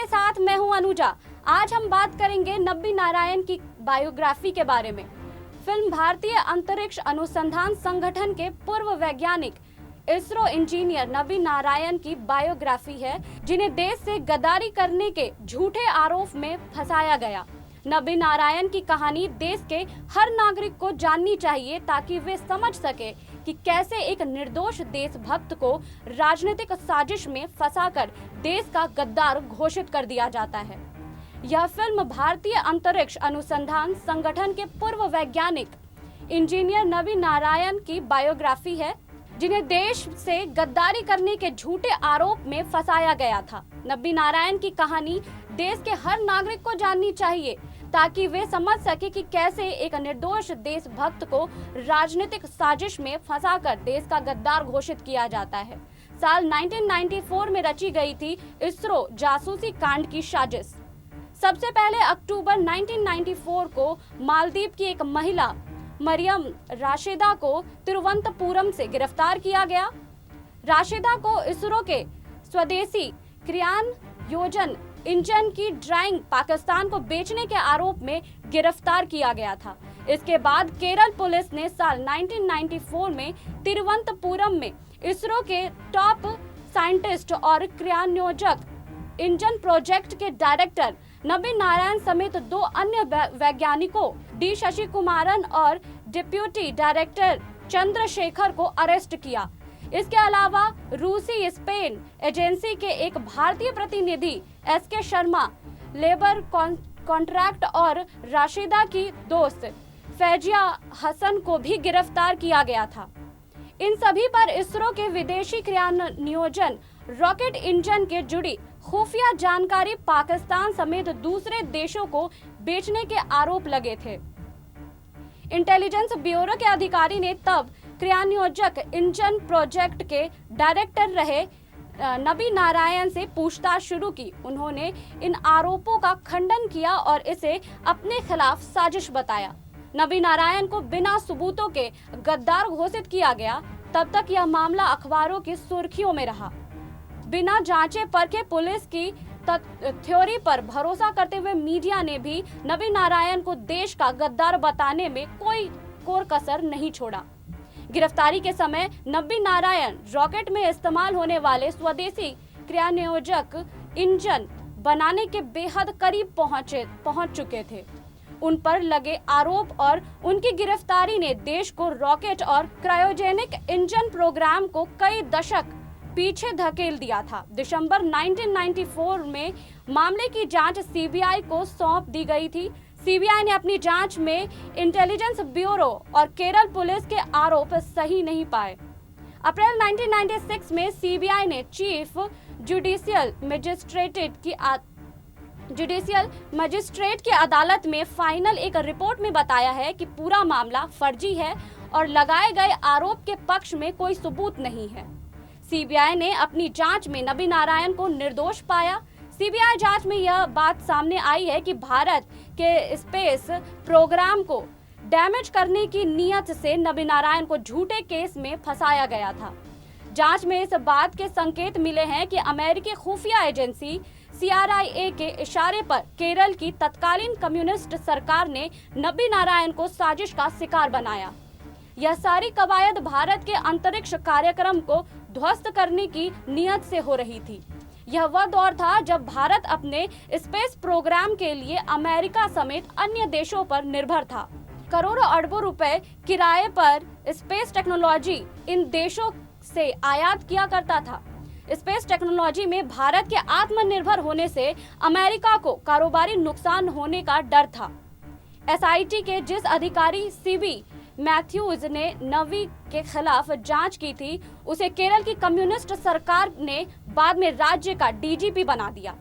के साथ मैं हूं अनुजा। आज हम बात करेंगे नबी नारायण की बायोग्राफी के बारे में। फिल्म भारतीय अंतरिक्ष अनुसंधान संगठन के पूर्व वैज्ञानिक इसरो इंजीनियर नबी नारायण की बायोग्राफी है, जिन्हें देश से गद्दारी करने के झूठे आरोप में फंसाया गया। नबी नारायण की कहानी देश के हर नागरिक को जाननी चाहिए ताकि वे समझ सके कि कैसे एक निर्दोष देशभक्त को राजनीतिक साजिश में फंसाकर देश का गद्दार घोषित कर दिया जाता है। यह फिल्म भारतीय अंतरिक्ष अनुसंधान संगठन के पूर्व वैज्ञानिक इंजीनियर नबी नारायण की बायोग्राफी है, जिन्हें देश से गद्दारी करने के झूठे आरोप में फंसाया गया था। नबी नारायण की कहानी देश के हर नागरिक को जाननी चाहिए ताकि वे समझ सके कि कैसे एक निर्दोष देशभक्त को राजनीतिक साजिश में फंसाकर देश का गद्दार घोषित किया जाता है। साल 1994 में रची गई थी इसरो जासूसी कांड की साजिश। सबसे पहले अक्टूबर 1994 को मालदीव की एक महिला मरियम राशिदा को तिरुवनंतपुरम से गिरफ्तार किया गया। राशिदा को इसरो के स्वदेशी क्रियान्वयन इंजन की ड्राइंग पाकिस्तान को बेचने के आरोप में गिरफ्तार किया गया था। इसके बाद केरल पुलिस ने साल 1994 में तिरुवनंतपुरम में इसरो के टॉप साइंटिस्ट और क्रियान्वयक इंजन प्रोजेक्ट के डायरेक्टर नबी नारायण समेत 2 अन्य वैज्ञानिकों डी शशि कुमारन और डिप्टी डायरेक्टर चंद्रशेखर को अरेस्ट किया। इसके अलावा रूसी स्पेन एजेंसी के एक भारतीय प्रतिनिधि एसके शर्मा, लेबर कॉन्ट्रैक्ट और राशिदा की दोस्त फैजिया हसन को भी गिरफ्तार किया गया था। इन सभी पर इसरो के विदेशी क्रियान्वयन रॉकेट इंजन के जुड़ी खुफिया जानकारी पाकिस्तान समेत दूसरे देशों को बेचने के आरोप लगे थे। इंटेलिजेंस ब्यूरो के अधिकारी ने तब क्रियान्वयक इंजन प्रोजेक्ट के डायरेक्टर रहे नबी नारायण से पूछताछ शुरू की। उन्होंने इन आरोपों का खंडन किया और इसे अपने खिलाफ साजिश बताया। नबी नारायण को बिना सबूतों के गद्दार घोषित किया गया। तब तक यह मामला अखबारों की सुर्खियों में रहा। बिना जांचे परखे पुलिस की थ्योरी पर भरोसा करते हुए मीडिया ने भी नबी नारायण को देश का गद्दार बताने में कोई कोर कसर नहीं छोड़ा। गिरफ्तारी के समय नबी नारायण रॉकेट में इस्तेमाल होने वाले स्वदेशी क्रियान्वयक इंजन बनाने के बेहद करीब पहुंच चुके थे। उन पर लगे आरोप और उनकी गिरफ्तारी ने देश को रॉकेट और क्रायोजेनिक इंजन प्रोग्राम को कई दशक पीछे धकेल दिया था। दिसंबर 1994 में मामले की जांच सीबीआई को सौंप दी गई थी। सीबीआई ने अपनी जांच में इंटेलिजेंस ब्यूरो और केरल पुलिस के आरोप सही नहीं पाए। अप्रैल 1996 में सीबीआई ने चीफ जुडिशियल मजिस्ट्रेट की अदालत में फाइनल एक रिपोर्ट में बताया है कि पूरा मामला फर्जी है और लगाए गए आरोप के पक्ष में कोई सबूत नहीं है। सीबीआई ने अपनी जांच में नबी नारायण को निर्दोष पाया। सीबीआई जांच में यह बात सामने आई है कि भारत के स्पेस प्रोग्राम को डैमेज करने की नीयत से नबी नारायण को झूठे केस में फंसाया गया था। जांच में इस बात के संकेत मिले हैं कि अमेरिकी खुफिया एजेंसी CIA के इशारे पर केरल की तत्कालीन कम्युनिस्ट सरकार ने नबी नारायण को साजिश का शिकार बनाया। यह सारी कवायद भारत के अंतरिक्ष कार्यक्रम को ध्वस्त करने की नीयत से हो रही थी। यह वह दौर था जब भारत अपने स्पेस प्रोग्राम के लिए अमेरिका समेत अन्य देशों पर निर्भर था। करोड़ों अरबों रुपए किराए पर स्पेस टेक्नोलॉजी इन देशों से आयात किया करता था। स्पेस टेक्नोलॉजी में भारत के आत्मनिर्भर होने से अमेरिका को कारोबारी नुकसान होने का डर था। SIT के जिस अधिकारी CB मैथ्यूज ने नबी के खिलाफ जांच की थी, उसे केरल की कम्युनिस्ट सरकार ने बाद में राज्य का DGP बना दिया।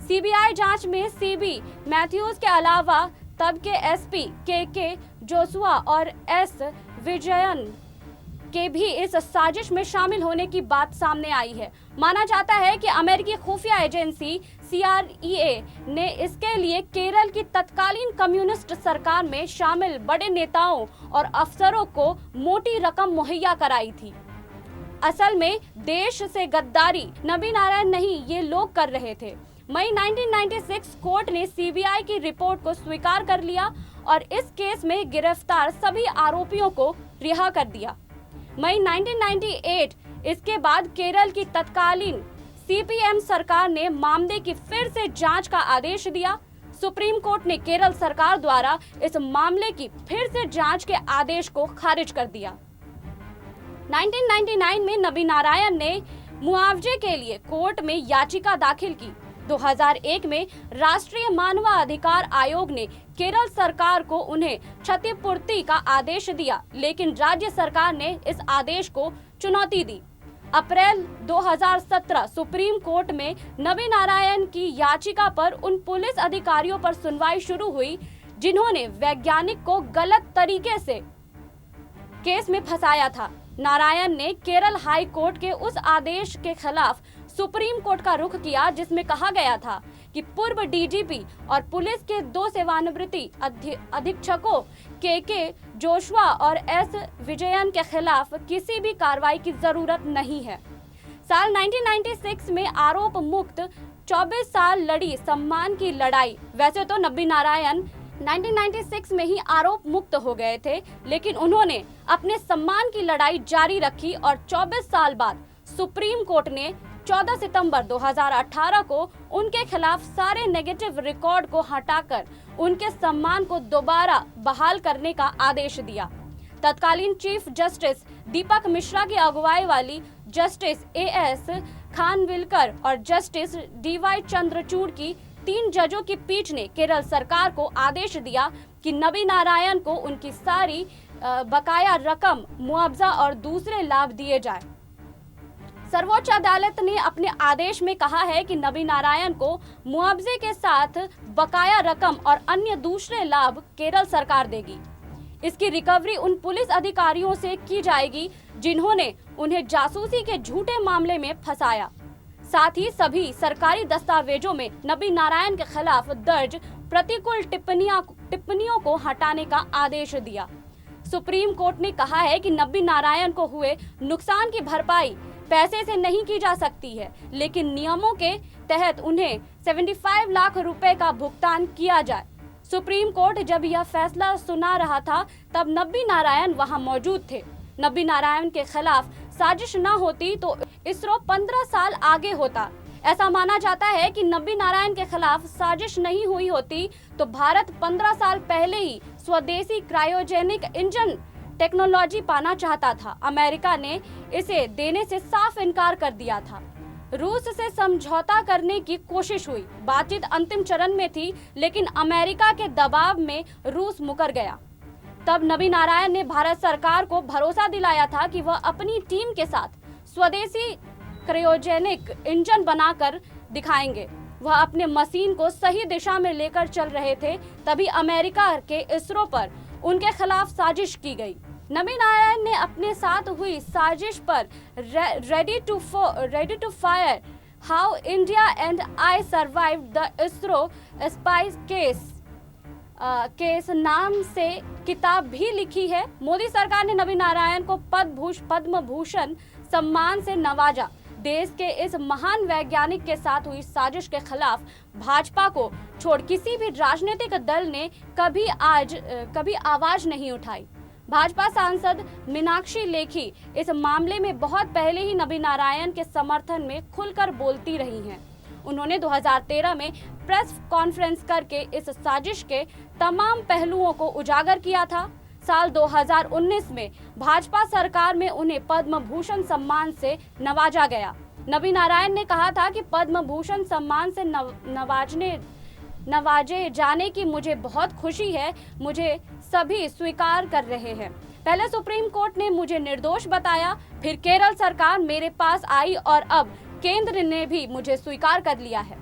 सीबीआई जांच में CB मैथ्यूज के अलावा तब के SP KK जोशुआ और S विजयन के भी इस साजिश में शामिल होने की बात सामने आई है। माना जाता है कि अमेरिकी खुफिया एजेंसी CIA ने इसके लिए केरल की तत्कालीन कम्युनिस्ट सरकार में शामिल बड़े नेताओं और अफसरों को मोटी रकम मुहैया कराई थी। असल में देश से गद्दारी नबी नारायण नहीं, ये लोग कर रहे थे। मई 1996 कोर्ट ने सीबीआई की रिपोर्ट को स्वीकार कर लिया और इस केस में गिरफ्तार सभी आरोपियों को रिहा कर दिया। मई 1998 इसके बाद केरल की तत्कालीन सीपीएम सरकार ने मामले की फिर से जांच का आदेश दिया। सुप्रीम कोर्ट ने केरल सरकार द्वारा इस मामले की फिर से जांच के आदेश को खारिज कर दिया। 1999 में नबी नारायण ने मुआवजे के लिए कोर्ट में याचिका दाखिल की। 2001 में राष्ट्रीय मानवाधिकार आयोग ने केरल सरकार को उन्हें क्षतिपूर्ति का आदेश दिया, लेकिन राज्य सरकार ने इस आदेश को चुनौती दी। अप्रैल 2017 सुप्रीम कोर्ट में नबी नारायण की याचिका पर उन पुलिस अधिकारियों पर सुनवाई शुरू हुई जिन्होंने वैज्ञानिक को गलत तरीके से केस में फंसाया था। नारायण ने केरल हाई कोर्ट के उस आदेश के खिलाफ सुप्रीम कोर्ट का रुख किया जिसमें कहा गया था कि पूर्व डीजीपी और पुलिस के 2 सेवानिवृत्ति अधीक्षकों के जोशुआ और एस विजयन के खिलाफ किसी भी कार्रवाई की जरूरत नहीं है। साल 1996 में आरोप मुक्त 24 साल लड़ी सम्मान की लड़ाई। वैसे तो नबी नारायण 1996 में ही आरोप मुक्त हो गए थे, लेकिन उन्होंने अपने सम्मान की लड़ाई जारी रखी और 24 साल बाद सुप्रीम कोर्ट ने 14 सितंबर 2018 को उनके खिलाफ सारे नेगेटिव रिकॉर्ड को हटाकर उनके सम्मान को दोबारा बहाल करने का आदेश दिया। तत्कालीन चीफ जस्टिस दीपक मिश्रा की अगुवाई वाली जस्टिस एएस खानविलकर और जस्टिस डीवाई चंद्रचूड़ की 3 जजों की पीठ ने केरल सरकार को आदेश दिया कि नबी नारायण को उनकी सारी बकाया रकम, मुआवजा और दूसरे लाभ दिए जाए। सर्वोच्च अदालत ने अपने आदेश में कहा है कि नबी नारायण को मुआवजे के साथ बकाया रकम और अन्य दूसरे लाभ केरल सरकार देगी। इसकी रिकवरी उन पुलिस अधिकारियों से की जाएगी जिन्होंने उन्हें जासूसी के झूठे मामले में फंसाया। साथ ही सभी सरकारी दस्तावेजों में नबी नारायण के खिलाफ दर्ज प्रतिकूल टिप्पणियों को हटाने का आदेश दिया। सुप्रीम कोर्ट ने कहा है कि नबी नारायण को हुए नुकसान की भरपाई पैसे से नहीं की जा सकती है, लेकिन नियमों के तहत उन्हें 75 लाख रुपए का भुगतान किया जाए। सुप्रीम कोर्ट जब यह फैसला सुना रहा था तब नबी नारायण वहां मौजूद थे। नबी नारायण के खिलाफ साजिश न होती तो इसरो 15 साल आगे होता। ऐसा माना जाता है कि नबी नारायण के खिलाफ साजिश नहीं हुई होती तो भारत 15 साल पहले ही स्वदेशी क्रायोजेनिक इंजन टेक्नोलॉजी पाना चाहता था। अमेरिका ने इसे देने से साफ इनकार कर दिया था। रूस से समझौता करने की कोशिश हुई, बातचीत अंतिम चरण में थी, लेकिन अमेरिका के दबाव में रूस मुकर गया। तब नबी नारायण ने भारत सरकार को भरोसा दिलाया था कि वह अपनी टीम के साथ स्वदेशी क्रायोजेनिक इंजन बनाकर दिखाएंगे। वह अपने मशीन को सही दिशा में लेकर चल रहे थे, तभी अमेरिका के इसरो पर उनके खिलाफ साजिश की गई। नबी नारायण ने अपने साथ हुई साजिश पर ready to fire how India and I survived the ISRO spy case नाम से किताब भी लिखी है। मोदी सरकार ने नबी नारायण को पद्म भूषण सम्मान से नवाजा। देश के इस महान वैज्ञानिक के साथ हुई साजिश के खिलाफ भाजपा को छोड़ किसी भी राजनीतिक दल ने कभी आवाज नहीं उठाई। भाजपा सांसद मीनाक्षी लेखी इस मामले में बहुत पहले ही नबी नारायण के समर्थन में खुलकर बोलती रही हैं। उन्होंने 2013 में प्रेस कॉन्फ्रेंस करके इस साजिश के तमाम पहलुओं को उजागर किया था। साल 2019 में भाजपा सरकार में उन्हें पद्म भूषण सम्मान से नवाजा गया। नबी नारायण ने कहा था कि पद्म भूषण सम्मान से नवाजे जाने की मुझे बहुत खुशी है, मुझे सभी स्वीकार कर रहे हैं। पहले सुप्रीम कोर्ट ने मुझे निर्दोष बताया, फिर केरल सरकार मेरे पास आई और अब केंद्र ने भी मुझे स्वीकार कर लिया है।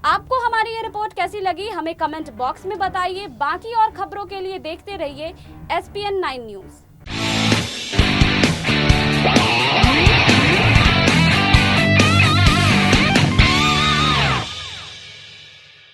आपको हमारी ये रिपोर्ट कैसी लगी हमें कमेंट बॉक्स में बताइए। बाकी और खबरों के लिए देखते रहिए SPN 9 न्यूज।